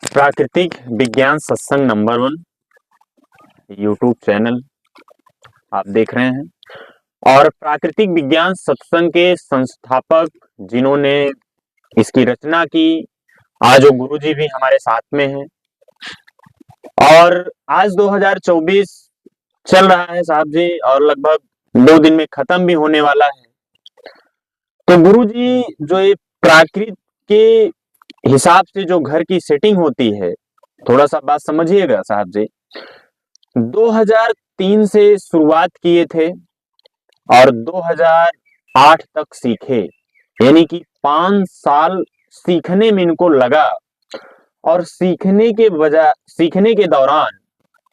प्राकृतिक विज्ञान सत्संग नंबर 1 यूट्यूब चैनल आप देख रहे हैं और प्राकृतिक विज्ञान सत्संग के संस्थापक जिन्होंने इसकी रचना की, आज वो गुरुजी भी हमारे साथ में हैं। और आज 2024 चल रहा है साहब जी, और लगभग 2 दिन में खत्म भी होने वाला है। तो गुरुजी जो ये प्राकृत के हिसाब से जो घर की सेटिंग होती है, थोड़ा सा बात समझिएगा साहब जी। 2003 से शुरुआत किए थे और 2008 तक सीखे, यानी कि 5 साल सीखने में इनको लगा। और सीखने के दौरान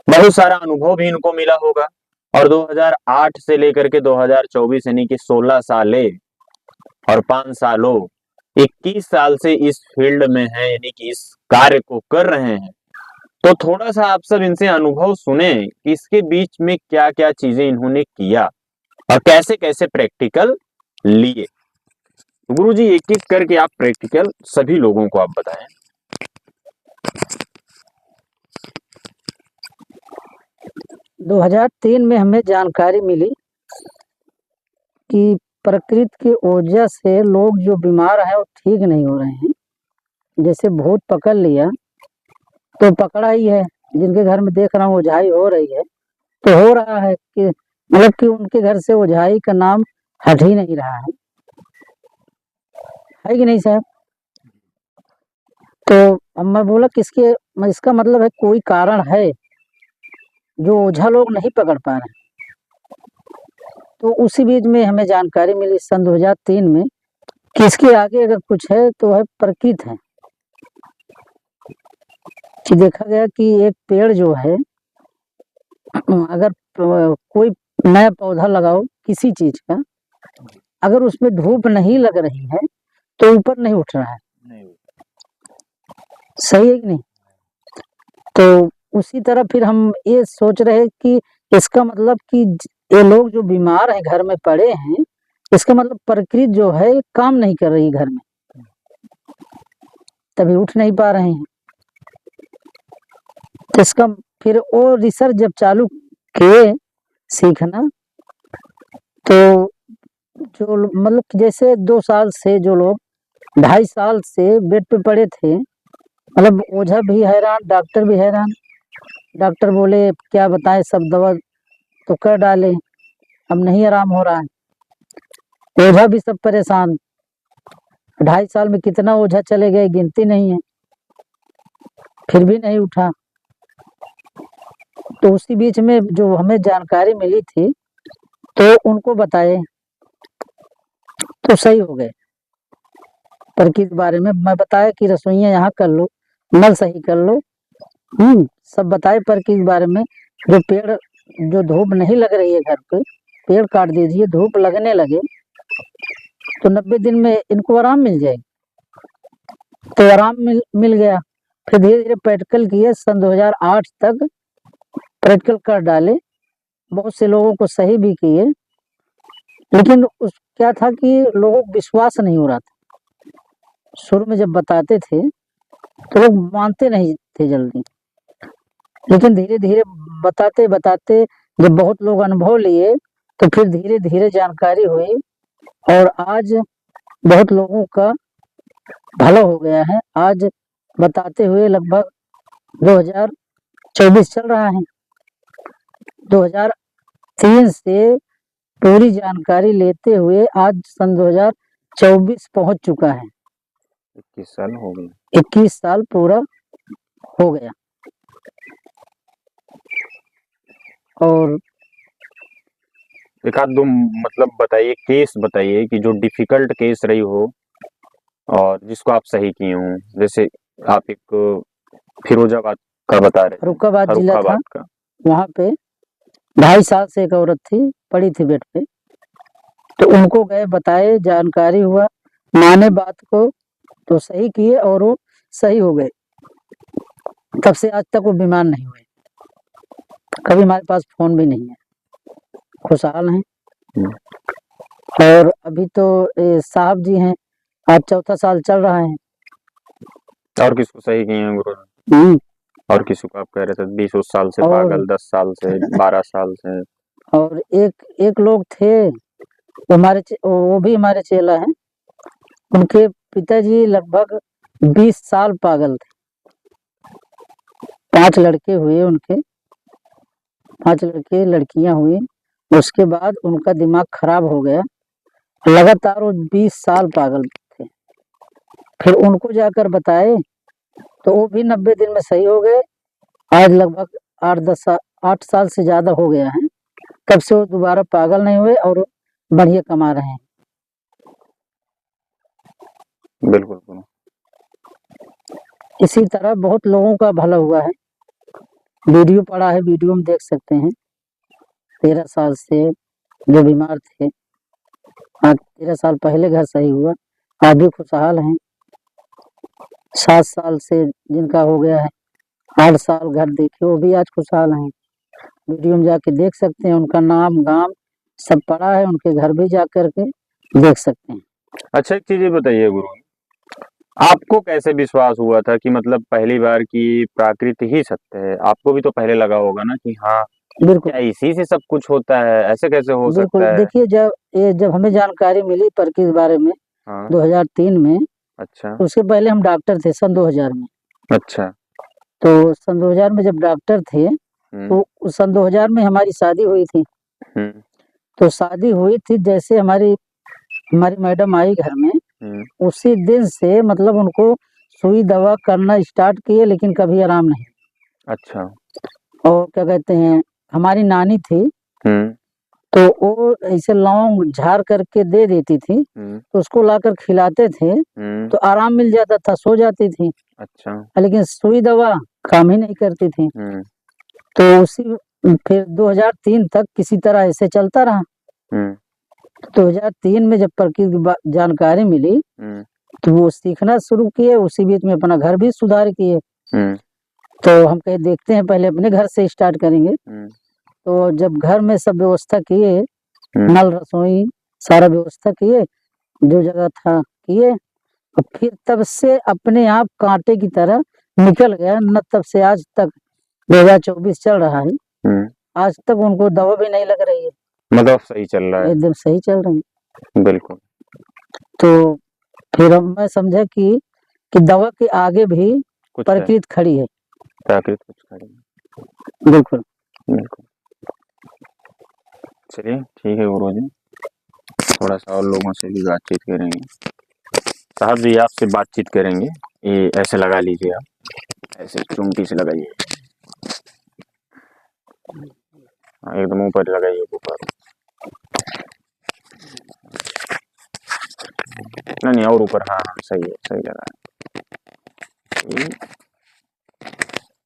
बहुत सारा अनुभव भी इनको मिला होगा। और 2008 से लेकर के 2024 यानी कि 16 साले और 5 सालों 21 साल से इस फील्ड में है, यानी कि इस कार्य को कर रहे हैं। तो थोड़ा सा आप सब इनसे अनुभव सुने कि इसके बीच में क्या क्या चीजें इन्होंने किया और कैसे कैसे प्रैक्टिकल लिए। तो गुरुजी एक एक करके आप प्रैक्टिकल सभी लोगों को आप बताएं। 2003 में हमें जानकारी मिली कि प्रकृति की वजह से लोग जो बीमार हैं वो ठीक नहीं हो रहे हैं। जैसे भूत पकड़ लिया तो पकड़ा ही है, जिनके घर में देख रहा हूँ ओझाई हो रही है, तो हो रहा है कि मतलब कि उनके घर से ओझाई का नाम हट ही नहीं रहा है कि नहीं साहब? तो अब मैं बोला किसके, इसका मतलब है कोई कारण है जो ओझा लोग नहीं पकड़ पा रहे हैं। तो उसी बीच में हमें जानकारी मिली सन 2003 में कि इसके आगे अगर कुछ है तो है प्रकृति है। कि देखा गया कि एक पेड़ जो है, अगर कोई नया पौधा लगाओ किसी चीज का, अगर उसमें धूप नहीं लग रही है तो ऊपर नहीं उठ रहा है, सही है कि नहीं? तो उसी तरह फिर हम ये सोच रहे कि इसका मतलब कि ये लोग जो बीमार हैं घर में पड़े हैं, इसका मतलब प्रकृति जो है काम नहीं कर रही घर में, तभी उठ नहीं पा रहे हैं। तो इसका फिर वो रिसर्च जब चालू किए सीखना, तो जो मतलब जैसे 2 साल से जो लोग 2.5 साल से बेड पे पड़े थे, मतलब ओझा भी हैरान, डॉक्टर भी हैरान। डॉक्टर बोले क्या बताएं, सब दवा तो कर डाले, अब नहीं आराम हो रहा है। ओझा भी सब परेशान, 2.5 साल में कितना ओझा चले गए गिनती नहीं है, फिर भी नहीं उठा। तो उसी बीच में जो हमें जानकारी मिली थी तो उनको बताए तो सही हो गए। प्रकृति के बारे में मैं बताया कि रसोइयाँ यहाँ कर लो, नल सही कर लो, सब बताए प्रकृति के बारे में। जो पेड़ जो धूप नहीं लग रही है घर पे, पेड़ काट दीजिए, धूप लगने लगे तो 90 दिन में इनको आराम मिल जाएगी। तो आराम मिल गया। फिर धीरे धीरे प्रैक्टिकल किए, सन 2008 तक प्रैक्टिकल कर डाले, बहुत से लोगों को सही भी किए। लेकिन उस क्या था कि लोगों को विश्वास नहीं हो रहा था। शुरू में जब बताते थे तो लोग मानते नहीं थे जल्दी, लेकिन धीरे धीरे बताते बताते जब बहुत लोग अनुभव लिए तो फिर धीरे धीरे जानकारी हुई और आज बहुत लोगों का भला हो गया है। आज बताते हुए लगभग 2024 चल रहा है, 2003 से पूरी जानकारी लेते हुए आज सन 2024 पहुंच चुका है। 21 साल हो गए। 21 साल पूरा हो गया। और एक आध दो मतलब बताइए, केस बताइए कि जो डिफिकल्ट केस रही हो और जिसको आप सही किए हो। जैसे आप एक फिरोजाबाद का बता रहे थे, फर्रुखाबाद जिला था, फर्रुखाबाद का। वहाँ पे 2.5 साल से एक औरत थी, पड़ी थी बेड पे, तो उनको गए बताए, जानकारी हुआ, माने बात को तो सही किए और वो सही हो गए। तब से आज तक वो बीमार नहीं हुए, कभी हमारे पास फोन भी नहीं है, खुशहाल हैं। और अभी तो साहब जी हैं, आज 4था साल चल रहा है। और किसको सही किए हैं गुरु? और किसी को आप कह रहे थे 20 साल से और पागल, 10 साल से, 12 साल से। और एक लोग थे, वो भी हमारे चेला हैं। उनके पिताजी लगभग 20 साल पागल थे। 5 लड़के हुए उनके, 5 लड़के लड़कियां हुई। उसके बाद उनका दिमाग खराब हो गया, लगातार वो 20 साल पागल थे। फिर उनको जाकर बताए तो वो भी 90 दिन में सही हो गए। आज लगभग 8 साल से ज्यादा हो गया है, तब से वो दोबारा पागल नहीं हुए और बढ़िया कमा रहे हैं। बिल्कुल। इसी तरह बहुत लोगों का भला हुआ है। वीडियो पड़ा है, वीडियो में देख सकते हैं। 13 साल से जो बीमार थे, आज 13 साल पहले घर सही हुआ, आज भी खुशहाल हैं। 7 साल से जिनका हो गया है, 8 साल घर देखे, वो भी आज खुशहाल हैं। वीडियो में जाके देख सकते हैं, उनका नाम गांव सब पड़ा है, उनके घर भी जा करके देख सकते हैं। अच्छा, एक चीज ये बताइए गुरु, आपको कैसे विश्वास हुआ था कि मतलब पहली बार की प्रकृति ही सत्य है? आपको भी तो पहले लगा होगा ना कि हाँ, बिल्कुल क्या इसी से सब कुछ होता है, ऐसे कैसे हो बिल्कुल। सकता है? देखिए, जब हमें जानकारी मिली प्रकृति के बारे में हाँ। 2003 में, अच्छा। तो उससे पहले हम डॉक्टर थे सन 2000 में। अच्छा। तो सन 2000 में जब डॉक्टर थे, तो सन 2000 में हमारी शादी हुई थी। तो शादी हुई थी, जैसे हमारी मैडम आई घर में, उसी दिन से मतलब उनको सुई दवा करना स्टार्ट किए, लेकिन कभी आराम नहीं। अच्छा। और क्या कहते हैं, हमारी नानी थी, तो वो ऐसे लौंग झाड़ करके दे देती थी, तो उसको लाकर खिलाते थे, तो आराम मिल जाता था, सो जाती थी। अच्छा। लेकिन सुई दवा काम ही नहीं करती थी। तो फिर 2003 तक किसी तरह ऐसे चलता रहा। 2003 में जब प्रकृति की जानकारी मिली, तो वो सीखना शुरू किए, उसी बीच में अपना घर भी सुधार किए। तो हम कहे देखते हैं, पहले अपने घर से स्टार्ट करेंगे। तो जब घर में सब व्यवस्था किए, नल रसोई सारा व्यवस्था किए, जो जगह था किए, और फिर तब से अपने आप कांटे की तरह निकल गया न, तब से आज तक 2024 चल रहा है, आज तक उनको दवा भी नहीं लग रही है, मतलब सही चल रहा है, एकदम सही चल रही है। बिल्कुल। तो फिर मैं समझा कि दवा के आगे भी प्रकृति खड़ी है, प्रकृति कुछ खड़ी है। बिल्कुल। चलिए ठीक है गुरुजी, थोड़ा सा और लोगों से भी बातचीत करेंगे। साहब जी आपसे बातचीत करेंगे, ये ऐसे लगा लीजिए, आप ऐसे चुंटी से लगाइए, एकदम ऊपर लगाइए, ऊपर नहीं और ऊपर, हाँ सही है, सही लगा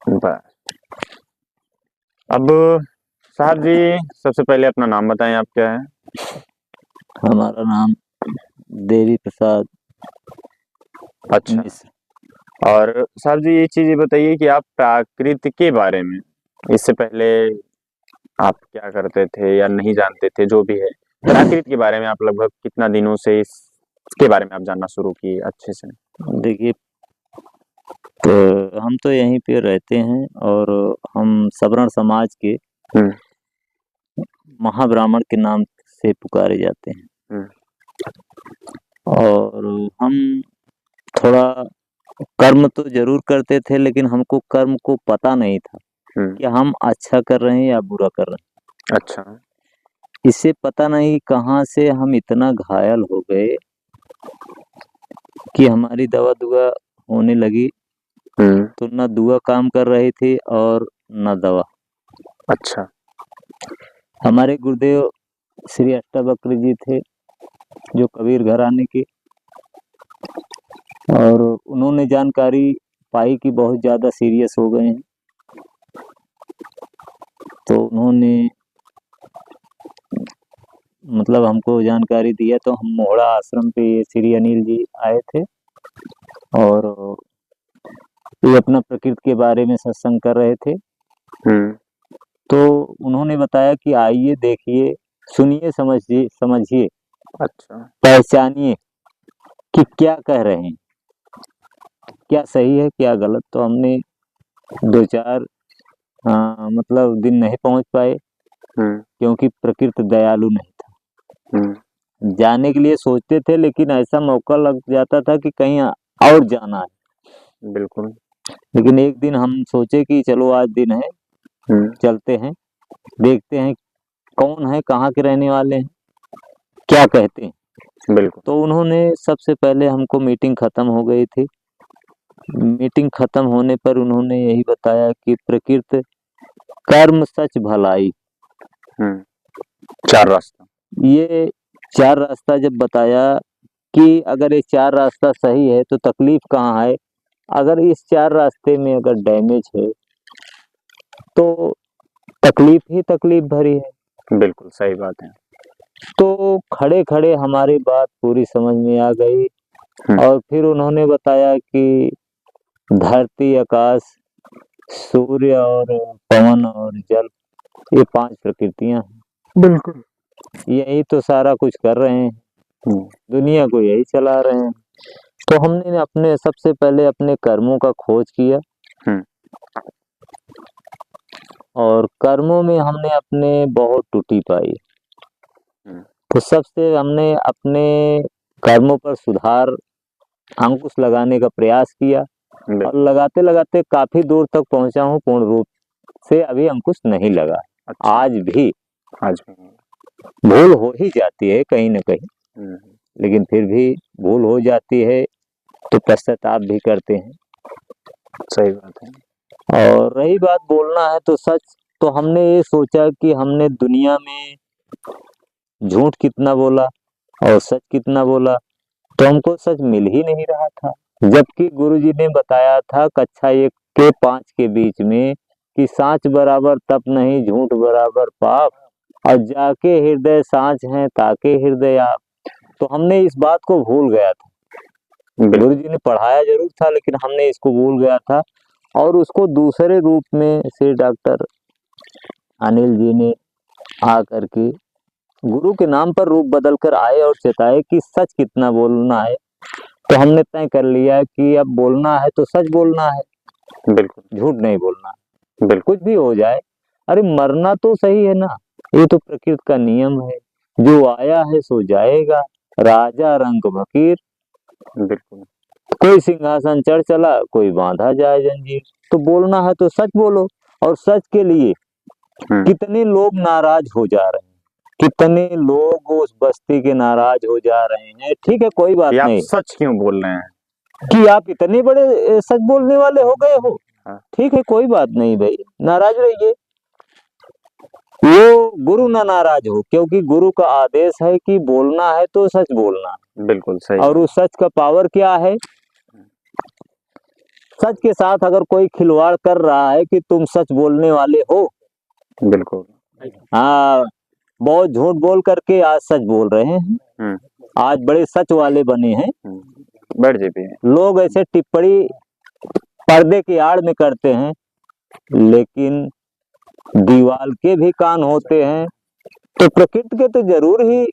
बस। अब साहब जी सबसे पहले अपना नाम बताएं, आप क्या है? हमारा नाम देवी प्रसाद। अच्छा। और साहब जी ये चीज बताइए कि आप प्रकृति के बारे में इससे पहले आप क्या करते थे या नहीं जानते थे, जो भी है प्रकृति के बारे में आप लगभग कितना दिनों से इसके बारे में आप जानना शुरू किए अच्छे से? देखिए, तो हम तो यहीं पे रहते हैं और हम सवर्ण समाज के महाब्राह्मण के नाम से पुकारे जाते हैं। और हम थोड़ा कर्म तो जरूर करते थे, लेकिन हमको कर्म को पता नहीं था कि हम अच्छा कर रहे हैं या बुरा कर रहे हैं। अच्छा। इसे पता नहीं कहाँ से हम इतना घायल हो गए कि हमारी दवा दुआ होने लगी, तो ना दुआ काम कर रही थी और ना दवा। अच्छा। हमारे गुरुदेव श्री अष्टावक्र जी थे, जो कबीर घराने के, और उन्होंने जानकारी पाई कि बहुत ज़्यादा सीरियस हो गए हैं, तो उन्होंने मतलब हमको जानकारी दिया। तो हम मोहड़ा आश्रम पे ये श्री अनिल जी आए थे और ये अपना प्रकृति के बारे में सत्संग कर रहे थे। तो उन्होंने बताया कि आइए देखिए, सुनिए, समझिए, अच्छा, पहचानिए कि क्या कह रहे हैं, क्या सही है क्या गलत। तो हमने 2-4 मतलब दिन नहीं पहुंच पाए, क्योंकि प्रकृति दयालु नहीं था। जाने के लिए सोचते थे, लेकिन ऐसा मौका लग जाता था कि कहीं और जाना है। बिल्कुल। लेकिन एक दिन हम सोचे कि चलो आज दिन है, चलते हैं, देखते हैं कौन है, कहाँ के रहने वाले हैं, क्या कहते हैं। बिल्कुल। तो उन्होंने सबसे पहले हमको, मीटिंग खत्म हो गई थी, मीटिंग खत्म होने पर उन्होंने यही बताया कि प्रकृति, कर्म, सच, भलाई, 4 रास्ता। ये 4 रास्ता जब बताया कि अगर ये 4 रास्ता सही है तो तकलीफ कहाँ है, अगर इस 4 रास्ते में अगर डैमेज है तो तकलीफ ही तकलीफ भरी है। बिल्कुल सही बात है। तो खड़े खड़े हमारी बात पूरी समझ में आ गई, और फिर उन्होंने बताया कि धरती, आकाश, सूर्य और पवन और जल, ये 5 प्रकृतियां हैं। बिल्कुल। यही तो सारा कुछ कर रहे हैं, दुनिया को यही चला रहे हैं। तो हमने अपने सबसे पहले अपने कर्मों का खोज किया, और कर्मों में हमने अपने बहुत त्रुटि पाई। तो सबसे हमने अपने कर्मों पर सुधार, अंकुश लगाने का प्रयास किया, और लगाते लगाते काफी दूर तक पहुंचा हूँ। पूर्ण रूप से अभी अंकुश नहीं लगा। अच्छा। आज भी भी भूल हो ही जाती है कहीं न कहीं, लेकिन फिर भी भूल हो जाती है तो पश्चाताप भी करते हैं। सही बात है। और रही बात बोलना है तो सच, तो हमने ये सोचा कि हमने दुनिया में झूठ कितना बोला और सच कितना बोला, तो हमको सच मिल ही नहीं रहा था। जबकि गुरुजी ने बताया था कक्षा 1 के 5 के बीच में कि साँच बराबर तप नहीं, झूठ बराबर पाप, और जाके हृदय साँच है, ताके हृदय आप। तो हमने इस बात को भूल गया था। गुरुजी ने पढ़ाया जरूर था, लेकिन हमने इसको भूल गया था, और उसको दूसरे रूप में श्री डॉक्टर अनिल जी ने आकर के गुरु के नाम पर रूप बदल कर आए और चेताए कि सच कितना बोलना है। तो हमने तय कर लिया कि अब बोलना है तो सच बोलना है, बिल्कुल झूठ नहीं बोलना। बिल्कुल। कुछ भी हो जाए, अरे मरना तो सही है ना, ये तो प्रकृति का नियम है, जो आया है सो जाएगा, राजा रंक फकीर। बिल्कुल। कोई सिंहासन चढ़ चला, कोई बांधा जाए जंजीर। तो बोलना है तो सच बोलो, और सच के लिए कितने लोग नाराज हो जा रहे हैं, कितने लोग उस बस्ती के नाराज हो जा रहे हैं। ठीक है, कोई बात नहीं, सच क्यों बोल रहे हैं कि आप इतने बड़े सच बोलने वाले हो गए हो। ठीक है, कोई बात नहीं भाई, नाराज रहिए, वो गुरु ना नाराज हो, क्योंकि गुरु का आदेश है कि बोलना है तो सच बोलना। बिल्कुल सही। और उस सच का पावर क्या है, सच के साथ अगर कोई खिलवाड़ कर रहा है कि तुम सच बोलने वाले हो, बिल्कुल, हाँ, बहुत झूठ बोल करके आज सच बोल रहे हैं, आज बड़े सच वाले बने हैं। बढ़ जाते हैं लोग ऐसे टिप्पणी पर्दे की आड़ में करते हैं, लेकिन दीवाल के भी कान होते हैं, तो प्रकृति के तो जरूर ही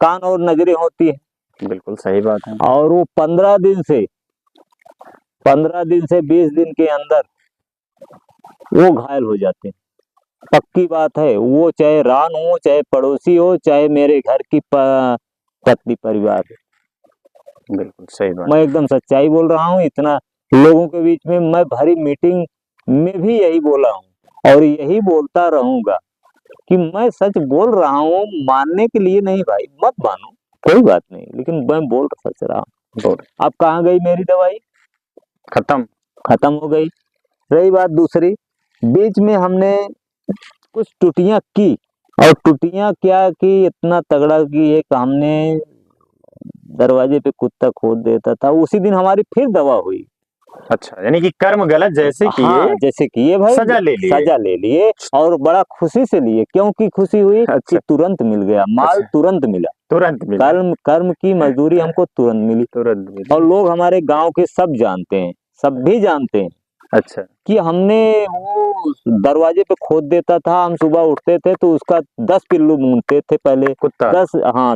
कान और नजरें होती है। बिल्कुल सही बात है। और वो 15 दिन से 20 दिन के अंदर वो घायल हो जाते हैं। पक्की बात है, वो चाहे रान हो, चाहे पड़ोसी हो, चाहे मेरे घर की पत्नी परिवार हो। बिल्कुल सही बात। मैं एकदम सच्चाई बोल रहा हूँ। इतना लोगों के बीच में मैं भरी मीटिंग में भी यही बोला हूँ, और यही बोलता रहूंगा कि मैं सच बोल रहा हूँ, मानने के लिए नहीं भाई, मत मानो, कोई बात नहीं, लेकिन मैं बोल सच रहा हूँ। अब कहाँ गई मेरी दवाई, खत्म हो गई। रही बात दूसरी, बीच में हमने कुछ टुटियां की, और टुटियां क्या की, इतना तगड़ा की एक हमने दरवाजे पे कुत्ता खोद देता था, उसी दिन हमारी फिर दवा हुई। अच्छा, यानी कि कर्म गलत जैसे किए, हाँ, जैसे किए भाई, सजा ले लिए, और बड़ा खुशी से लिए। क्योंकि खुशी हुई कि तुरंत मिल गया माल, तुरंत मिला। कर्म की मजदूरी हमको तुरंत मिली। और लोग हमारे गांव के सब जानते हैं, सब भी जानते हैं, अच्छा, कि हमने वो दरवाजे पे खोद देता था। हम सुबह उठते थे तो उसका 10 पिल्लू मूंदते थे पहले,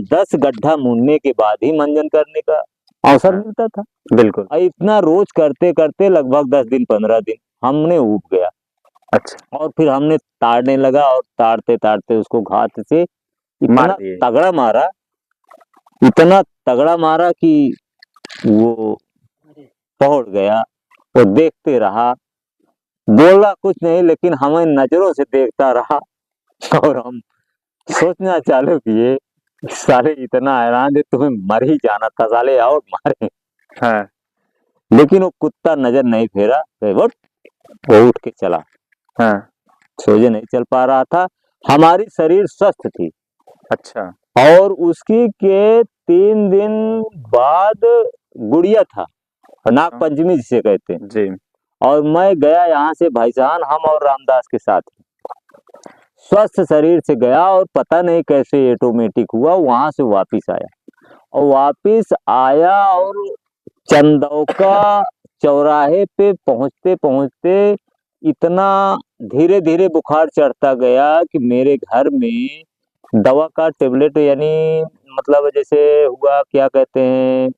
10 गड्ढा मूंदने के बाद ही मंजन करने का अवसर मिलता था। बिल्कुल। इतना रोज करते करते लगभग 10 दिन 15 दिन हमने ऊब गया। अच्छा, और फिर हमने ताड़ने लगा और ताड़ते ताड़ते उसको घात से मार इतना दिए। तगड़ा मारा, इतना तगड़ा मारा कि वो पहुंच गया। वो देखते रहा, बोला कुछ नहीं, लेकिन हमें नजरों से देखता रहा। और हम सोचना चालू किए, साले इतना हैरान है, तुम्हें मर ही जाना था, साले आओ मारे। हाँ, लेकिन वो कुत्ता नजर नहीं फेरा, वो उठ के चला। हाँ, सोझे नहीं चल पा रहा था। हमारी शरीर स्वस्थ थी। अच्छा, और उसकी के 3 दिन बाद गुड़िया था, नाग पंचमी जिसे कहते हैं। जी, और मैं गया यहाँ से भाईजान, हम और रामदास के साथ, स्वस्थ शरीर से गया और पता नहीं कैसे ऑटोमेटिक हुआ, वहां से वापिस आया। और वापिस आया और चंदौका चौराहे पे पहुंचते पहुंचते इतना धीरे धीरे बुखार चढ़ता गया कि मेरे घर में दवा का टेबलेट, यानी मतलब जैसे हुआ क्या कहते हैं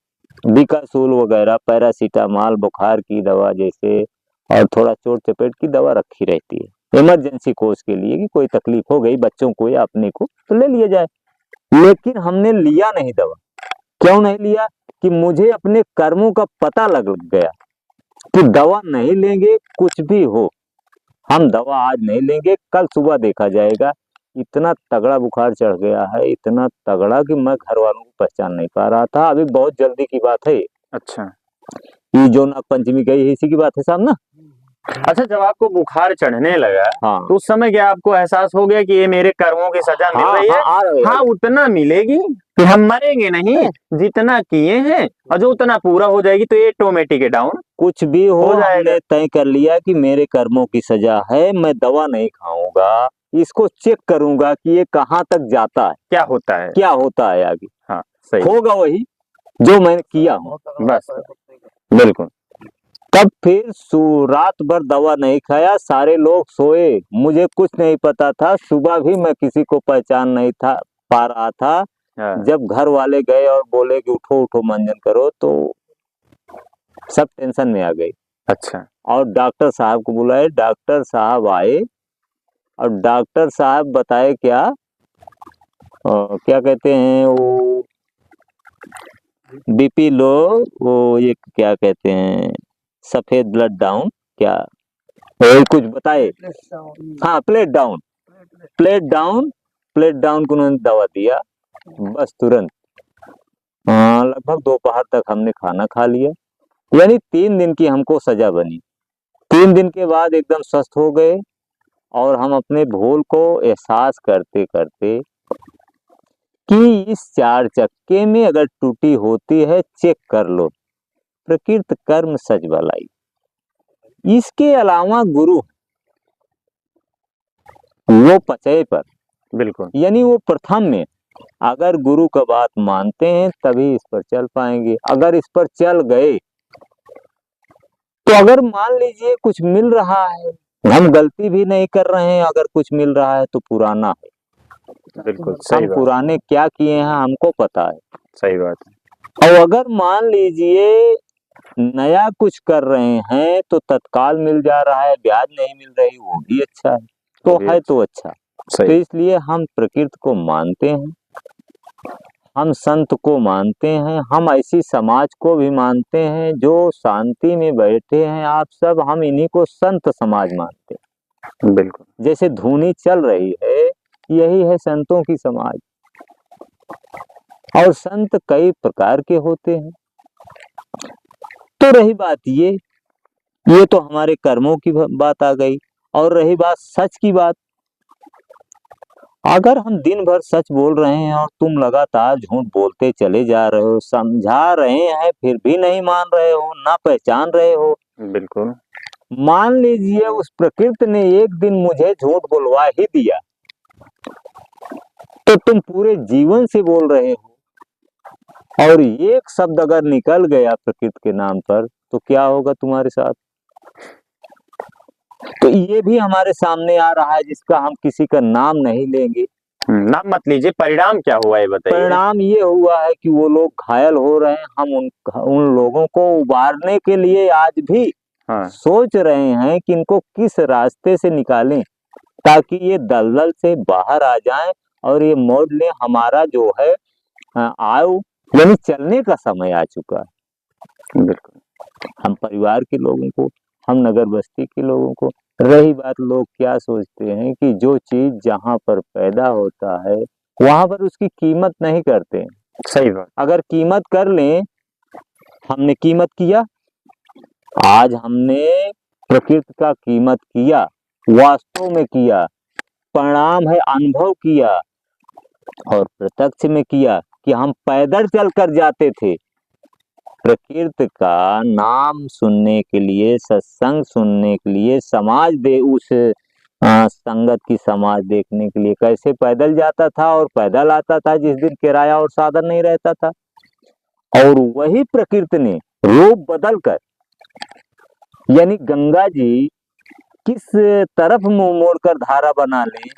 बिकासूल वगैरह, पैरासीटामॉल बुखार की दवा जैसे, और थोड़ा चोट चपेट की दवा रखी रहती है इमरजेंसी कोर्स के लिए, कि कोई तकलीफ हो गई बच्चों को या अपने को तो ले लिया जाए। लेकिन हमने लिया नहीं दवा। क्यों नहीं लिया? कि मुझे अपने कर्मों का पता लग गया कि दवा नहीं लेंगे कुछ भी हो, हम दवा आज नहीं लेंगे, कल सुबह देखा जाएगा। इतना तगड़ा बुखार चढ़ गया है, इतना तगड़ा कि मैं घर वालों को पहचान नहीं पा रहा था। अभी बहुत जल्दी की बात है, अच्छा, ये जो नाग पंचमी गई है इसी की बात है साहब ना। अच्छा। जब आपको बुखार चढ़ने लगा हाँ तो उस समय क्या आपको एहसास हो गया कि ये मेरे कर्मों की सजा मिल हाँ रही है? हाँ, आ रहे हाँ, उतना मिलेगी कि हम मरेंगे नहीं, जितना किए हैं, और जो उतना पूरा हो जाएगी तो ये ऑटोमेटिक डाउन कुछ भी हो हो जाएगा। हमने तय कर लिया कि मेरे कर्मों की सजा है, मैं दवा नहीं खाऊंगा, इसको चेक करूंगा कि ये कहाँ तक जाता है, क्या होता है। क्या होता है आगे। हाँ, सही, होगा वही जो मैंने किया हूँ। बस, बिल्कुल। तब फिर रात भर दवा नहीं खाया, सारे लोग सोए, मुझे कुछ नहीं पता था। सुबह भी मैं किसी को पहचान नहीं था पा रहा था। हाँ, जब घर वाले गए और बोले कि उठो उठो मंजन करो, तो सब टेंशन में आ गई। अच्छा, और डॉक्टर साहब को बुलाए, डॉक्टर साहब आए और डॉक्टर साहब बताए क्या क्या कहते हैं वो, बीपी लो, वो ये क्या कहते हैं सफेद ब्लड डाउन, क्या वही कुछ बताए। हाँ, plate down, plate down, plate down को उन्होंने दवा दिया, बस तुरंत। लगभग दोपहर तक हमने खाना खा लिया। यानी 3 दिन की हमको सजा बनी। 3 दिन के बाद एकदम स्वस्थ हो गए और हम अपने भूल को एहसास करते करते कि इस 4 चक्के में अगर टूटी होती है चेक कर लो, प्रकृत कर्म सच भलाई। इसके अलावा गुरु वो पचे पर, बिल्कुल, यानी वो प्रथम में, अगर गुरु का बात मानते हैं तभी इस पर चल पाएंगे। अगर इस पर चल गए तो अगर मान लीजिए कुछ मिल रहा है, हम गलती भी नहीं कर रहे हैं, अगर कुछ मिल रहा है तो पुराना है। बिल्कुल, हम सही बात, पुराने क्या किए हैं हमको पता है। सही बात है। और अगर मान लीजिए नया कुछ कर रहे हैं तो तत्काल मिल जा रहा है, ब्याज नहीं मिल रही, वो भी अच्छा है, तो है तो अच्छा। तो सही, इसलिए हम प्रकृति को मानते हैं, हम संत को मानते हैं, हम ऐसी समाज को भी मानते हैं जो शांति में बैठे हैं आप सब, हम इन्हीं को संत समाज मानते हैं। बिल्कुल, जैसे धुनी चल रही है, यही है संतों की समाज। और संत कई प्रकार के होते हैं। तो रही बात ये तो हमारे कर्मों की बात आ गई। और रही बात सच की बात, अगर हम दिन भर सच बोल रहे हैं और तुम लगातार झूठ बोलते चले जा रहे हो, समझा रहे हैं फिर भी नहीं मान रहे हो, ना पहचान रहे हो। बिल्कुल, मान लीजिए उस प्रकृति ने एक दिन मुझे झूठ बोलवा ही दिया, तो तुम पूरे जीवन से बोल रहे हो और एक शब्द अगर निकल गया प्रकृति के नाम पर तो क्या होगा तुम्हारे साथ। तो ये भी हमारे सामने आ रहा है, जिसका हम किसी का नाम नहीं लेंगे। नाम मत लीजिए, परिणाम क्या हुआ ये बताइए। परिणाम ये हुआ है कि वो लोग घायल हो रहे हैं। हम उन लोगों को उबारने के लिए आज भी हाँ सोच रहे हैं कि इनको किस रास्ते से निकालें ताकि ये दलदल से बाहर आ जाएं और ये मोड़ लें। हमारा जो है आयु यानी चलने का समय आ चुका है। बिल्कुल। हम परिवार के लोगों को, हम नगर बस्ती के लोगों को, रही बात लोग क्या सोचते हैं कि जो चीज जहाँ पर पैदा होता है वहां पर उसकी कीमत नहीं करते हैं। सही बात। अगर कीमत कर लें, हमने कीमत किया, आज हमने प्रकृति का कीमत किया, वास्तव में किया, परिणाम है अनुभव किया और प्रत्यक्ष में किया कि हम पैदल चल कर जाते थे प्रकृति का नाम सुनने के लिए, सत्संग सुनने के लिए, समाज दे उस संगत की समाज देखने के लिए कैसे पैदल जाता था और पैदल आता था जिस दिन किराया और साधन नहीं रहता था। और वही प्रकृति ने रूप बदल कर यानी गंगा जी किस तरफ मुंह मोड़कर धारा बना ले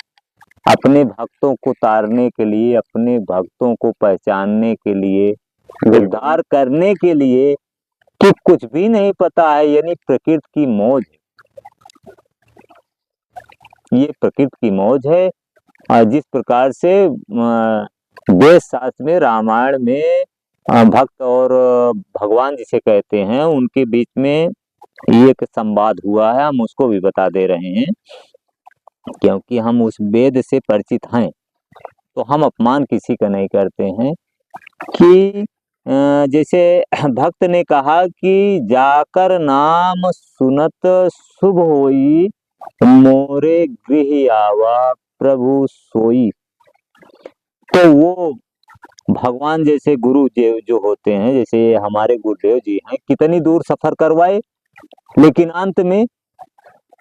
अपने भक्तों को तारने के लिए, अपने भक्तों को पहचानने के लिए, उद्धार करने के लिए कि कुछ भी नहीं पता है। यानी प्रकृति की मौज है, ये प्रकृति की मौज है। जिस प्रकार से वेद शास्त्र में, रामायण में भक्त और भगवान जिसे कहते हैं उनके बीच में एक संवाद हुआ है, हम उसको भी बता दे रहे हैं क्योंकि हम उस वेद से परिचित हैं तो हम अपमान किसी का नहीं करते हैं। कि जैसे भक्त ने कहा कि जाकर नाम सुनत शुभ होई, मोरे गृह आवा प्रभु सोई। तो वो भगवान जैसे गुरु जो होते हैं, जैसे हमारे गुरुदेव जी हैं, कितनी दूर सफर करवाए लेकिन अंत में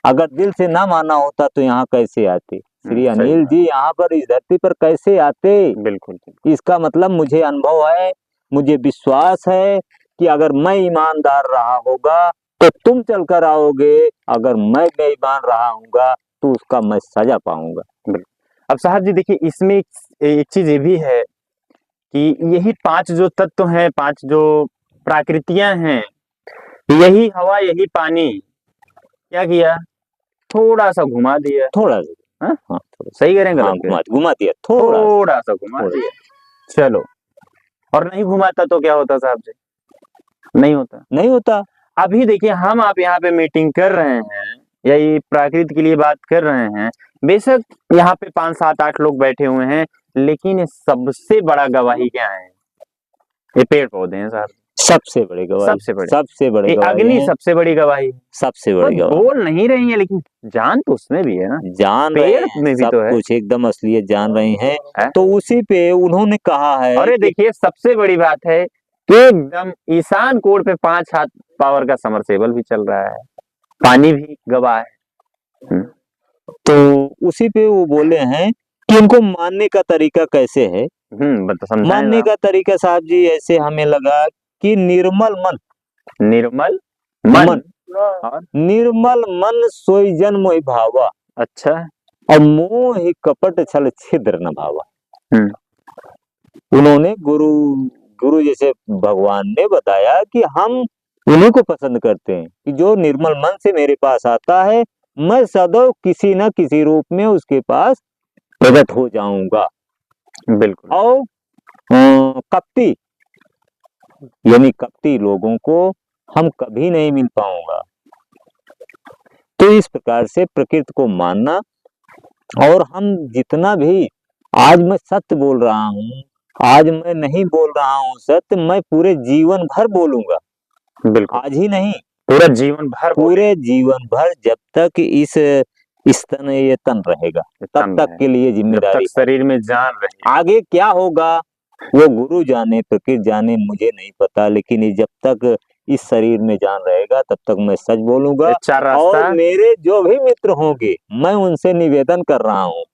अगर दिल से ना माना होता तो यहाँ कैसे आते। श्री अनिल जी यहाँ पर इस धरती पर कैसे आते। बिल्कुल। इसका मतलब मुझे अनुभव है, मुझे विश्वास है कि अगर मैं ईमानदार रहा होगा तो तुम चल कर आओगे, अगर मैं बेईमान रहा हूँगा तो उसका मैं सजा पाऊंगा। अब साहब जी देखिए, इसमें एक चीज ये भी है कि यही 5 जो तत्व हैं, 5 जो प्राकृतियां हैं, यही हवा, यही पानी, क्या किया, थोड़ा सा घुमा दिया। थोड़ा सा, हाँ, सही करेंगे, हाँ, घुमा दिया, थोड़ा सा घुमा दिया। चलो, और नहीं घुमाता तो क्या होता साहब जी? नहीं होता। अभी देखिए, हम आप यहाँ पे मीटिंग कर रहे हैं या ये प्रकृति के लिए बात कर रहे हैं, बेशक यहाँ पे 5, 7, 8 लोग बैठे हुए हैं, लेकिन सबसे बड़ा गवाही क्या है? ये पेड़ पौधे हैं साहब, सबसे बड़ी गवाही, सबसे बड़ी अग्नि, सबसे बड़ी गवाही, सबसे बड़ी गवाही। बोल नहीं रही है लेकिन जान तो उसमें भी है ना, जान पेड़ में भी तो है, कुछ एकदम असलियत जान रही है। तो उसी पे उन्होंने कहा है। अरे देखिए, सबसे बड़ी बात है कि एकदम ईशान कोण पे 5 हाथ पावर का समरसेबल भी चल रहा है, पानी भी गवाह है। तो उसी पे वो बोले हैं कि उनको मानने का तरीका कैसे है। मानने का तरीका साहब जी ऐसे हमें लगा कि निर्मल मन, निर्मल मन सोई जन मोहि भावा। अच्छा। और मोह कपट छल छिद्र न भावा। उन्होंने गुरु जैसे भगवान ने बताया कि हम उन्हीं को पसंद करते हैं कि जो निर्मल मन से मेरे पास आता है, मैं सदैव किसी न किसी रूप में उसके पास प्रकट हो जाऊंगा। बिल्कुल। और कपटी यानी कपटी लोगों को हम कभी नहीं मिल पाऊंगा। तो इस प्रकार से प्रकृति को मानना, और हम जितना भी, आज मैं सत्य बोल रहा हूँ, आज मैं नहीं बोल रहा हूँ सत्य, मैं पूरे जीवन भर बोलूंगा। बिल्कुल। आज ही नहीं, पूरा जीवन भर, पूरे जीवन भर, जब तक इस तन ये तन रहेगा तब तक के लिए जिम्मेदारी, शरीर में जान रहेगी। आगे क्या होगा वो गुरु जाने, प्रकृति जाने, मुझे नहीं पता, लेकिन जब तक इस शरीर में जान रहेगा तब तक मैं सच बोलूंगा। और मेरे जो भी मित्र होंगे, मैं उनसे निवेदन कर रहा हूँ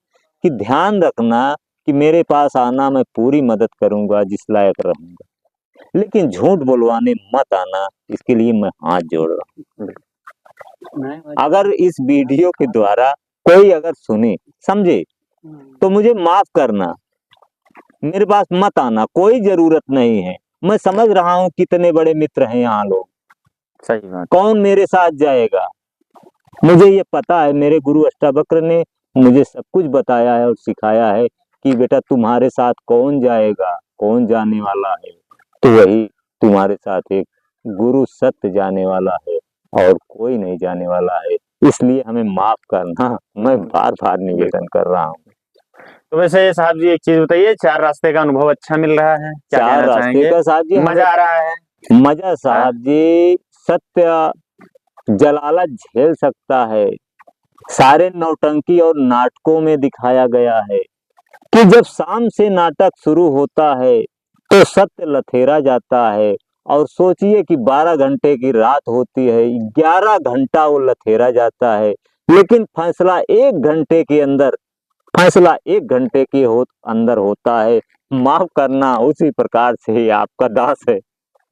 कि ध्यान रखना कि मेरे पास आना, मैं पूरी मदद करूंगा जिस लायक रहूंगा, लेकिन झूठ बोलवाने मत आना, इसके लिए मैं हाथ जोड़ रहा हूँ। अगर इस वीडियो के द्वारा कोई अगर सुने समझे तो मुझे माफ करना, मेरे पास मत आना, कोई जरूरत नहीं है। मैं समझ रहा हूँ कितने बड़े मित्र हैं यहाँ लोग, सही बात। कौन मेरे साथ जाएगा? मुझे ये पता है, मेरे गुरु अष्टावक्र ने मुझे सब कुछ बताया है और सिखाया है कि बेटा तुम्हारे साथ कौन जाएगा, कौन जाने वाला है, तो वही तुम्हारे साथ एक गुरु सत्य जाने वाला है और कोई नहीं जाने वाला है। इसलिए हमें माफ करना, मैं बार बार निवेदन कर रहा हूँ। तो वैसे साहब जी एक चीज बताइए, 4 रास्ते का अनुभव अच्छा मिल रहा है, क्या 4 कहना रास्ते चाहेंगे? का साहब जी मजा आ रहा है? मजा साहब जी, सत्य जलालत झेल सकता है। सारे नौटंकी और नाटकों में दिखाया गया है कि जब शाम से नाटक शुरू होता है तो सत्य लथेरा जाता है, और सोचिए कि 12 घंटे की रात होती है, 11 घंटा वो लथेरा जाता है, लेकिन फैसला एक घंटे के अंदर होता है। माफ करना उसी प्रकार से ही आपका दास है।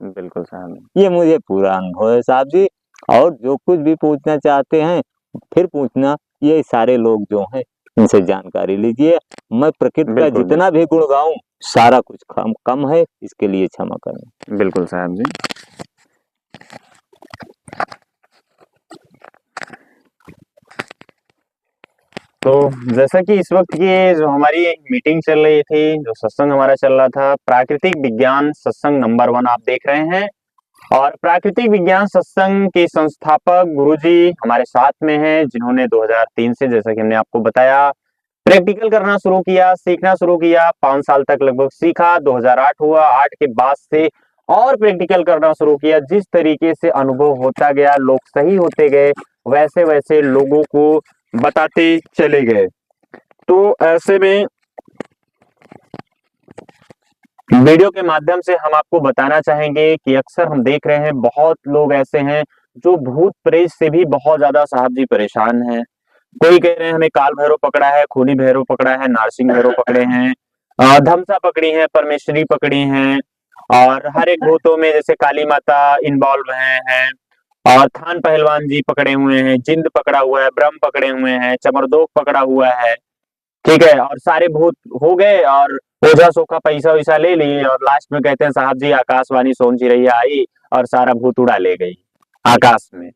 बिल्कुल साहब। ये मुझे पूरा अनुभव है साहब जी, और जो कुछ भी पूछना चाहते हैं फिर पूछना, ये सारे लोग जो हैं इनसे जानकारी लीजिए। मैं प्रकृति का बिल्कुल जितना भी गुण गाऊं सारा कुछ कम है, इसके लिए क्षमा करें। बिल्कुल साहब जी। तो जैसा कि इस वक्त की जो हमारी मीटिंग चल रही थी, जो सत्संग हमारा चल रहा था, प्राकृतिक विज्ञान सत्संग नंबर 1 आप देख रहे हैं। और प्राकृतिक विज्ञान सत्संग के संस्थापक गुरुजी हमारे साथ में हैं, जिन्होंने 2003 से, जैसा कि हमने आपको बताया, प्रैक्टिकल करना शुरू किया, सीखना शुरू किया। 5 साल तक लगभग सीखा, 2008 हुआ, 8 के बाद से और प्रैक्टिकल करना शुरू किया। जिस तरीके से अनुभव होता गया, लोग सही होते गए, वैसे वैसे लोगों को बताते चले गए। तो ऐसे में वीडियो के माध्यम से हम आपको बताना चाहेंगे कि अक्सर हम देख रहे हैं बहुत लोग ऐसे हैं जो भूत प्रेत से भी बहुत ज्यादा साहब जी परेशान हैं। कोई कह रहे हैं हमें काल भैरव पकड़ा है, खूनी भैरव पकड़ा है, नारसिंह भैरव पकड़े हैं, धमसा पकड़ी है, परमेश्वरी पकड़ी हैं, और हर एक भूतों में जैसे काली माता इन्वॉल्व हैं, और थान पहलवान जी पकड़े हुए हैं, जिंद पकड़ा हुआ है, ब्रह्म पकड़े हुए हैं, चमरदोक पकड़ा हुआ है। ठीक है, और सारे भूत हो गए और ओझा सोखा पैसा वैसा ले लिए, और लास्ट में कहते हैं साहब जी आकाशवाणी सोन चिरैया आई और सारा भूत उड़ा ले गई आकाश में।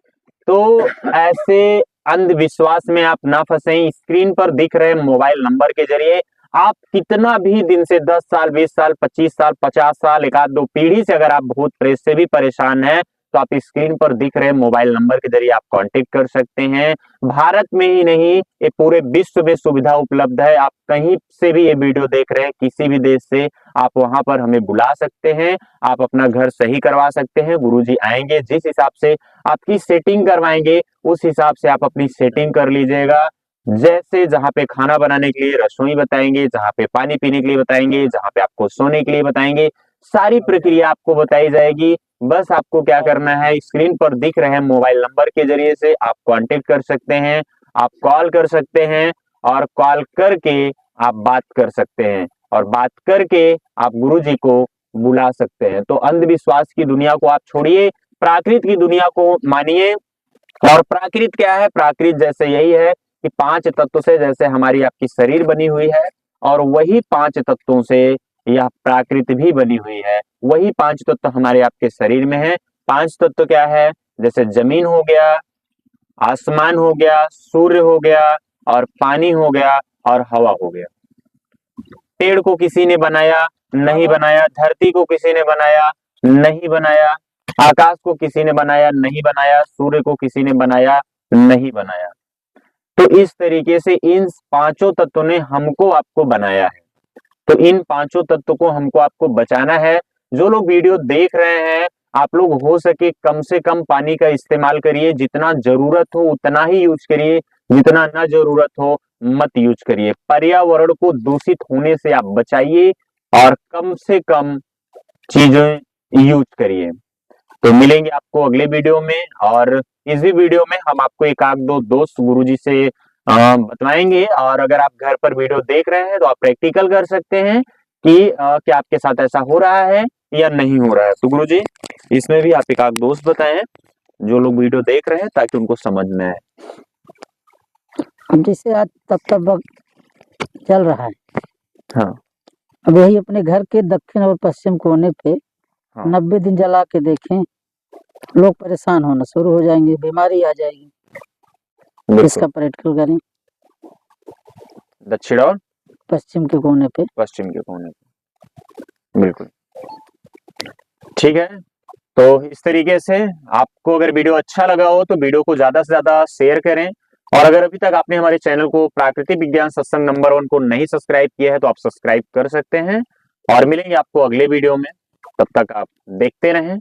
तो ऐसे अंधविश्वास में आप ना फंसे। स्क्रीन पर दिख रहे मोबाइल नंबर के जरिए आप कितना भी दिन से 10 साल, 20 साल, 25 साल, 50 साल, एक आध दो पीढ़ी से अगर आप भूत प्रेत से भी परेशान हैं, तो आप स्क्रीन पर दिख रहे मोबाइल नंबर के जरिए आप कांटेक्ट कर सकते हैं। भारत में ही नहीं, ये पूरे विश्व में सुविधा उपलब्ध है। आप कहीं से भी ये वीडियो देख रहे हैं, किसी भी देश से, आप वहां पर हमें बुला सकते हैं। आप अपना घर सही करवा सकते हैं। गुरुजी आएंगे, जिस हिसाब से आपकी सेटिंग करवाएंगे उस हिसाब से आप अपनी सेटिंग कर लीजिएगा। जैसे जहां पे खाना बनाने के लिए रसोई बताएंगे, जहां पे पानी पीने के लिए बताएंगे, जहां पे आपको सोने के लिए बताएंगे, सारी प्रक्रिया आपको बताई जाएगी। बस आपको क्या करना है, स्क्रीन पर दिख रहे मोबाइल नंबर के जरिए से आप कांटेक्ट कर सकते हैं, आप कॉल कर सकते हैं, और कॉल करके आप बात कर सकते हैं, और बात करके आप गुरुजी को बुला सकते हैं। तो अंधविश्वास की दुनिया को आप छोड़िए, प्राकृत की दुनिया को मानिए। और प्राकृत क्या है? प्राकृत जैसे यही है कि 5 तत्व से जैसे हमारी आपकी शरीर बनी हुई है, और वही 5 तत्वों से यह प्राकृत भी बनी हुई है। वही 5 तत्व हमारे आपके शरीर में है। 5 तत्व क्या है? जैसे जमीन हो गया, आसमान हो गया, सूर्य हो गया, और पानी हो गया, और हवा हो गया। पेड़ को किसी ने बनाया? नहीं बनाया। धरती को किसी ने बनाया? नहीं बनाया। आकाश को किसी ने बनाया? नहीं बनाया। सूर्य को किसी ने बनाया? नहीं बनाया। तो इस तरीके से इन 5 तत्वों ने हमको आपको बनाया है। तो इन 5 तत्वों को हमको आपको बचाना है। जो लोग वीडियो देख रहे हैं, आप लोग हो सके कम से कम पानी का इस्तेमाल करिए। जितना जरूरत हो उतना ही यूज करिए, जितना ना जरूरत हो मत यूज करिए। पर्यावरण को दूषित होने से आप बचाइए, और कम से कम चीजें यूज करिए। तो मिलेंगे आपको अगले वीडियो में, और इसी वीडियो में हम आपको एक आध दो दोस्त गुरुजी से बतवाएंगे। और अगर आप घर पर वीडियो देख रहे हैं तो आप प्रैक्टिकल कर सकते हैं कि क्या आपके साथ ऐसा हो रहा है या नहीं हो रहा है। तो गुरुजी इसमें भी आप एक आध दोस्त बताएं जो लोग वीडियो देख रहे हैं, ताकि उनको समझ में आए। अब जैसे आज तब वक्त चल रहा है, हाँ अब यही अपने घर के दक्षिण और पश्चिम कोने पे हाँ 90 दिन जला के देखें लोग परेशान होना शुरू हो जाएंगे, बीमारी आ जाएगी। बिल्कुल। इसका प्रैक्टिकल करें दक्षिण और पश्चिम के कोने पे। पश्चिम के कोने पे, बिल्कुल ठीक है। तो इस तरीके से आपको अगर वीडियो अच्छा लगा हो तो वीडियो को ज्यादा से ज्यादा शेयर करें, और अगर अभी तक आपने हमारे चैनल को प्राकृतिक विज्ञान सत्संग नंबर 1 को नहीं सब्सक्राइब किया है तो आप सब्सक्राइब कर सकते हैं, और मिलेंगे आपको अगले वीडियो में। तब तक आप देखते रहें